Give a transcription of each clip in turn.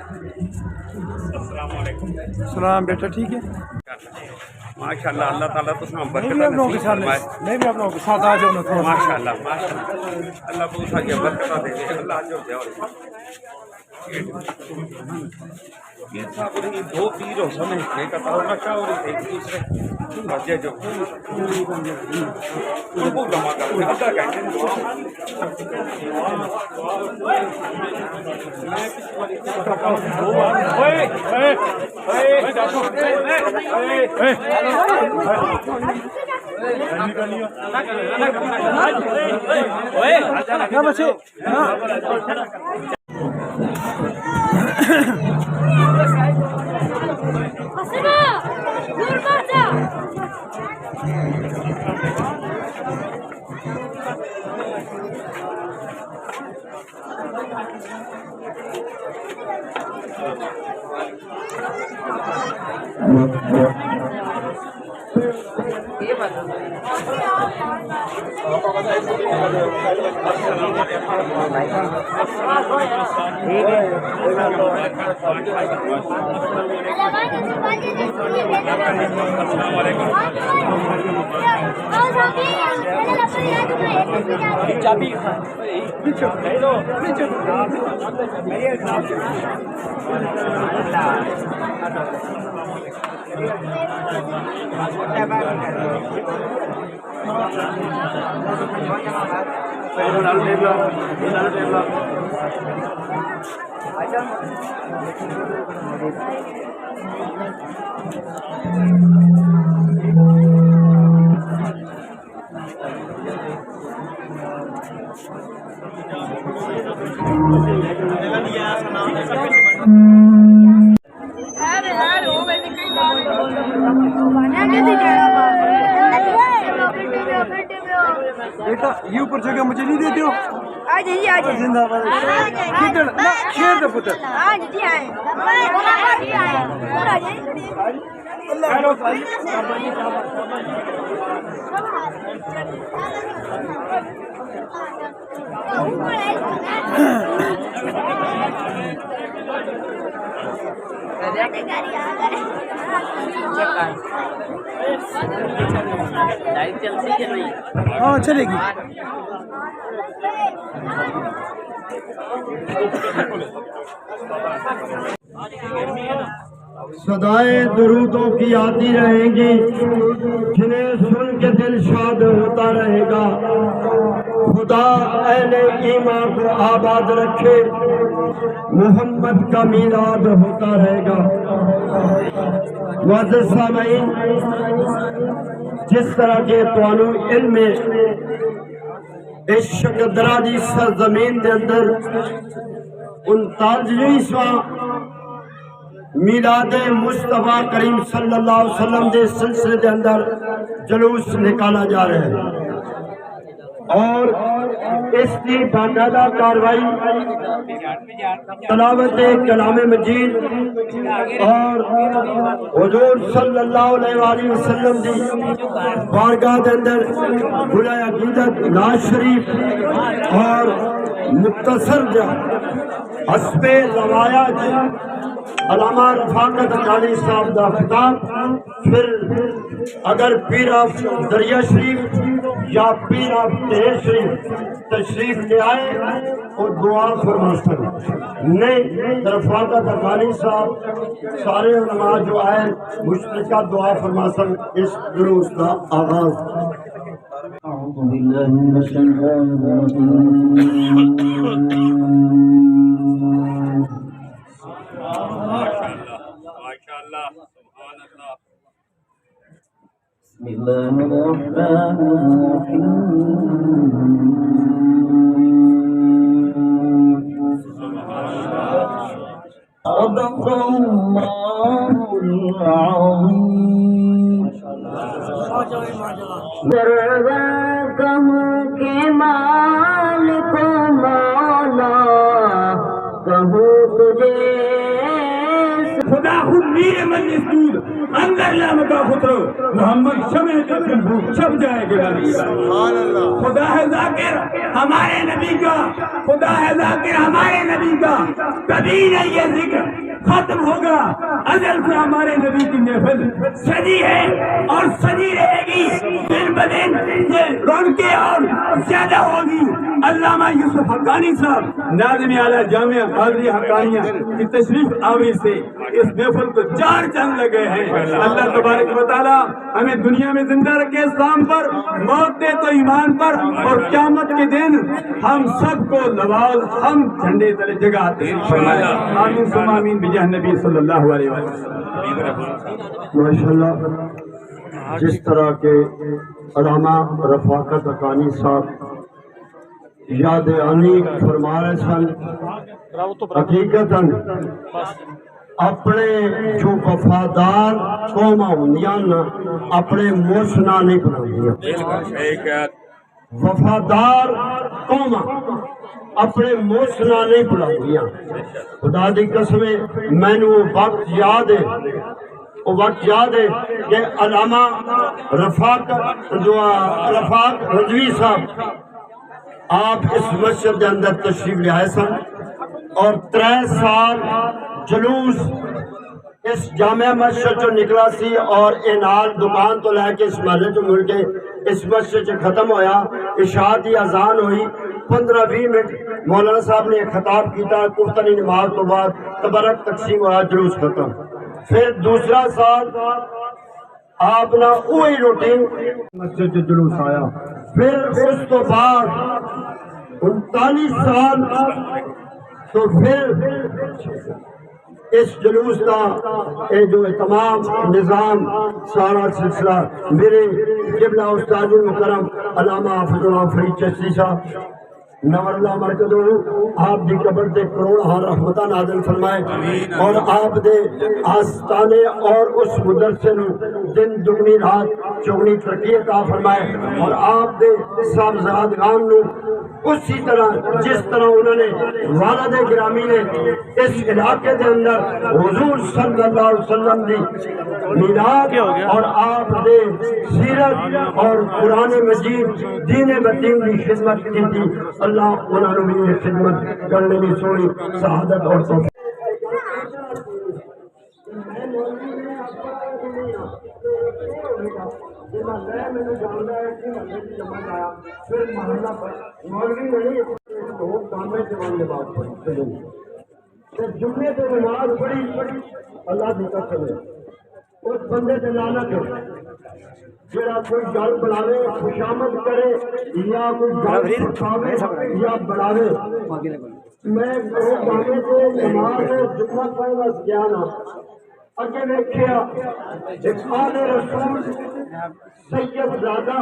السلام علیکم. سلام بیٹا ٹھیک ہے. ماشاء اللہ اللہ تعالیٰ تو میں بھی آپ لوگوں کے ساتھ آ جاؤں نا تھوڑا. ماشاء اللہ اللہ کو ساری برکت دے دے اللہ جو دے. یہ صاحب یہ دو پیر ہو سمجھ کے کہتا ہوں نشا ہو رہی تھی دوسرے بچے جو ان کو جمع کر کے ادا کہتے ہیں. بیٹا یہ اوپر جگہ مجھے نہیں دیتے ہو. زندہ باد. شیر دا پتر. ہاں چلے گی. صدائیں درودوں کی آتی رہیں گی جنہیں سن کے دل شاد ہوتا رہے گا. خدا اہل ایمان کو آباد رکھے. محمد کا میلاد ہوتا رہے گا. معزز سامعین جس طرح کے توانو علم اس شکدرہ دی سرزمین دے اندر 39واں میلاد مصطفیٰ کریم صلی اللہ علیہ وسلم دے سلسلے دے اندر جلوس نکالا جا رہا ہے اور اس کی باقاعدہ کاروائی تلاوت کلام مجید اور حضور صلی اللہ علیہ وسلم دی بارگاہ دے اندر بلائے عقیدت ناز شریف اور مختصر جا حسب روایات علامہ رفاقت اکالی صاحب دا خطاب. پھر اگر پیر آف دریا شریف یا پیر آف تہر شریف تشریف لے آئے اور دعا فرما سکیں. نہیں رفاقت اکالی صاحب سارے علماء جو آئے مشترکہ دعا فرما سکیں. اس دروس کا آغاز. اعوذ باللہ من الشیطان الرجیم. بسم الله الرحمن الرحيم. صدق الله العظيم. کہوں کہ مال کو مولا کہوں تجھے خدا خود میر مجلس دود اندر لامکا خطرو محمد شمع تفل بھوک چھپ جائے گا خدا ہے ذاکر ہمارے نبی کا خدا ہے ذاکر ہمارے نبی کا کبھی نہیں یہ ذکر ختم ہوگا ازل سے ہمارے نبی کی محفل سجی ہے اور سجی رہے گی دن بدن یہ رونقیں اور زیادہ ہوگی علامہ یوسف حقانی صاحب ناظم اعلیٰ جامعہ قادری حقانیہ کی تشریف آوری سے اس محفل کو 4 چند لگے ہیں اللہ تبارک و تعالی ہمیں دنیا میں زندہ رکھے اسلام پر موت دے تو ایمان پر اور قیامت کے دن ہم سب کو لوال ہم جھنڈے تلے جگاتے ہیں آمین ثم آمین بجاہ نبی صلی اللہ علیہ وسلم ماشاءاللہ جس طرح کے علامہ رفاقت حقانی صاحب یاد انیق فرما رہے سن حقیقتاً اپنے جو وفادار قوماں ہوندیاں نا اپنے موسنا نہیں بناندیاں وفادار قوماں اپنے موسنا نہیں بناندیاں خدا دی قسم مینوں وہ وقت یاد ہے کہ علامہ رفاق رضوی صاحب آپ اس مسجد کے اندر تشریف لے آئے سن اور 3 سال جلوس اس جامعہ مسجد جو نکلا سی اور انال دکان تو لے کے اس محلے جو مل کے اس مسجد سے ختم ہویا عشاء کی اذان ہوئی 15-20 منٹ مولانا صاحب نے خطاب کیتا گفتنی نماز تو بعد تبرک تقسیم ہوا جلوس ختم پھر دوسرا سال آپ نے وہی روٹین مسجد سے جلوس آیا پھر اس تو بعد 39 سال تو پھر اس جلوس کا جو تمام نظام سارا سلسلہ میرے قبلہ استاد المکرم علامہ حافظ اللہ فرید چشتی صاحب نور اللہ مرکزو آپ دی قبر دے کروڑ رحمتہ نازل فرمائے اور آپ دے آستانے اور اس مدرسے نو دن دگنی رات چگنی ترقی عطا فرمائے اور آپ دے صاحبزادگان نو اسی طرح جس طرح انہوں نے والد گرامی نے اس علاقے دے اندر حضور صلی اللہ علیہ وسلم دی میلاد اور آپ دے سیرت اور قرآن مجید دین متین کی خدمت کی تھی اللہ انہوں نے بھی خدمت کرنے کی سوئی سعادت اور توفیق جمعے سے نماز پڑھی اللہ کی قسم ہے اس بندے سے لعنت ہے جڑا کوئی گل بناوے خوشامد کرے یا کوئی گل سکھاوے یا بناوے میں گانے سے نماز جمعہ پڑھنا گیا نا اگے دیکھیا ایک آل رسول سید زادہ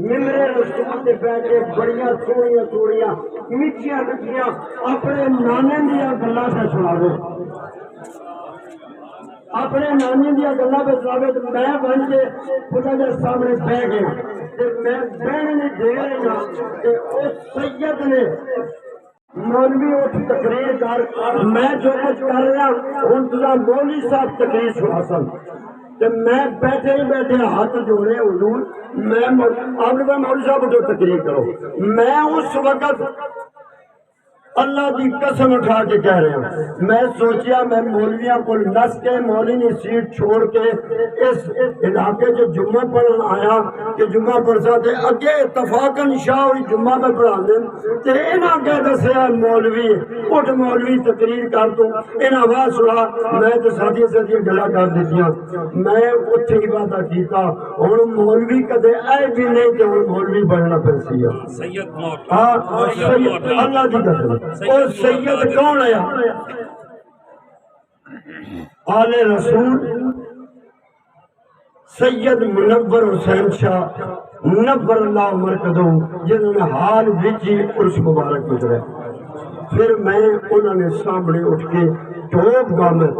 ممبر رسول تے بیٹھ کے بڑیاں سوڑیاں میٹھیاں میٹھیاں اپنے نانے دیا گلاں تے سناوے اپنے نانے دیا گلاں پہ سناوے تو میں بن کے خدا دے سامنے بیٹھ گیا تے میں بہنے دے رہا کہ اس سید نے مولوی اٹھ تقریر کر میں جو کچھ کر رہا ہوں تجھا مولوی صاحب تقریر سنا سن تو میں بیٹھے ہی بیٹھے ہاتھ جوڑے حضور میں آپ نے مولوی صاحب اٹھو تقریر کرو میں اس وقت اللہ کی قسم اٹھا کے کہہ رہا ہوں میں سوچیا میں مولویاں کو نس کے مولوی نے سیٹ چھوڑ کے اس علاقے جو جمعہ پڑھن آیا کہ جمعہ پڑھا تے اگے اتفاقاً شاہ ہوئی جمعہ میں پڑھا دیں تے انہاں کہہ دسیا مولوی اٹھ مولوی تقریر کر تو انہاں آواز سنا میں تو ساتھی گلا کر دیتیاں میں اتھے کی باتاں کیتا اور مولوی کدے اے بھی نہیں کہ مولوی بننا پھر سیا سید اللہ کی قسم اور سید کون ہے آل رسول سید منور حسین شاہ منور اللہ مرکزو جنہوں نے حال ویچی عرص مبارک گزرے پھر میں انہوں نے سامنے اٹھ کے ٹوپ گامے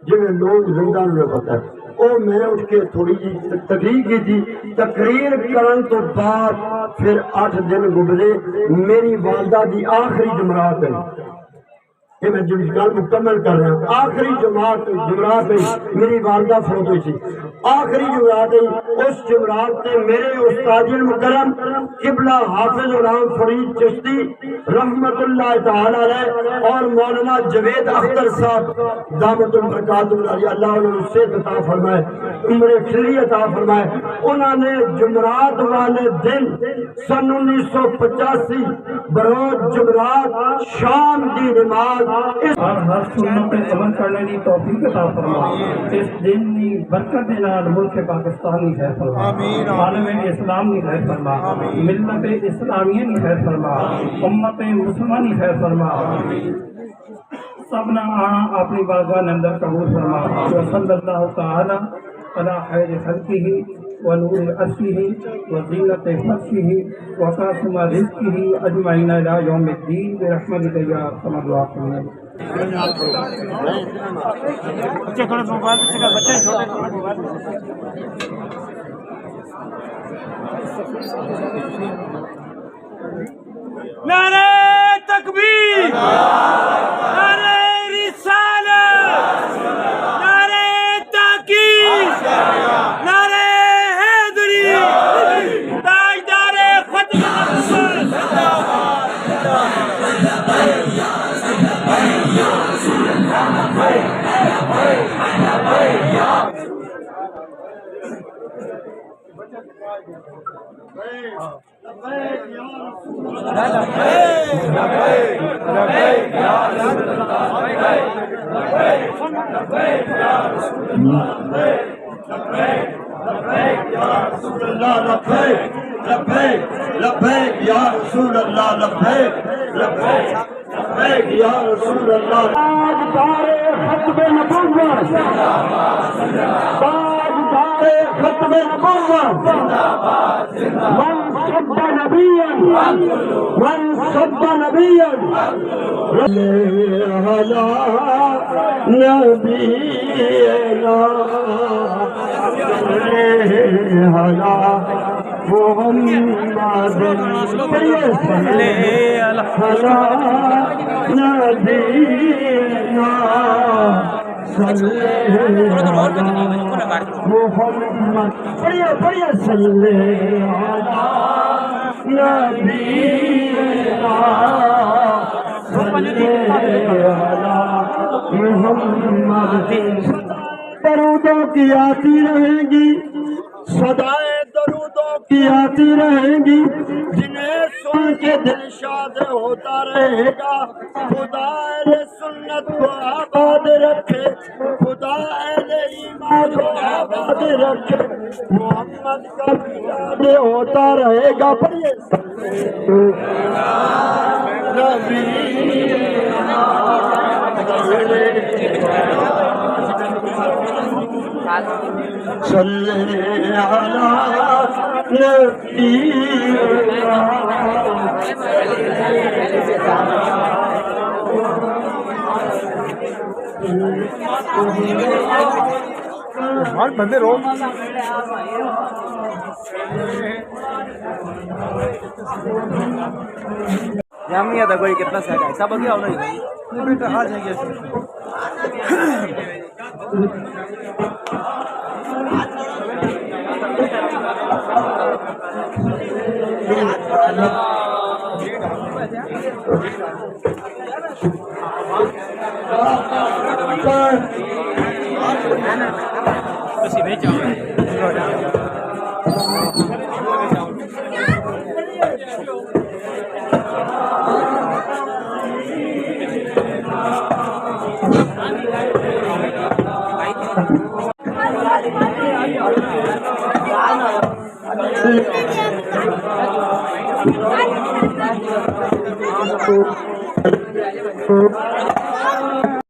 جنہیں لوگ زندہ نے پتا ہے اور میں اٹھ کے تھوڑی جی تقریر کی تھی تقریر کرن تو بعد پھر 8 دن گزرے میری والدہ دی آخری جمعرات ہے کہ میں جمعہ مکمل کر رہا ہوں. آخری جمعرات میری والدہ فوت ہوئی تھی. آخری جمعرات اس جمعرات نے میرے استاد المکرم قبلہ حافظ غلام فرید چشتی رحمت اللہ تعالی علیہ اور مولانا جوید اختر صاحب دامت البرکات اللہ علیہ سے عطا فرمائے, عمر خیری عطا فرمائے. انہوں نے جمعرات والے دن سن 1985 بروز جمعرات شام کی نماز اور ہر سنت پہ عمل کرنے کی توفیق عطا فرما. اس دن کی برکت دے نال ملک پاکستان کی خیر فرما, عالم اسلام کی خیر فرما, ملت اسلامیہ کی خیر فرما, امت مسلمان کی خیر فرما. سبنا آنا اپنی بارگاہ اندر قبول فرما. صلی اللہ تعالی علی خیر خلقہ ونور عرشہ وزینت فرشہ وقاسم رزقہ اجمعین الی یوم الدین برحمتک یا ارحم الراحمین. بچے تھوڑے موبائل پیچھے کر, بچے چھوٹے نعرہ تکبیر, نعرہ رسالت, نعرہ تحقیق, نعرہ حیدری, تاجدار ختم لبیک یا رسول اللہ, لبیک لبیک لبیک یا رسول اللہ. تاجدار ختم نبوت, تاجدار ختم نبوت, من سب نبیا, من سب نبیا, علی نبینا علی محمد نبینا صلی محمد پڑھیے صلی نبینا صلی محمد. درودوں کی آتی رہیں گی, صدائیں درودوں کی آتی رہیں گی, جنہیں سن کے دل شاد ہوتا رہے گا. خدا اہل سنت کو آباد رکھے, خدا اہل ایمان کو آباد رکھے, محمد کا یاد ہوتا رہے گا. پڑھیے صلی علی نبینا. اور بندے رو جامعہ تھا کوئی کتنا سیٹ ہے سب گیا نہیں بیٹا آ جائیں گے. Thank you.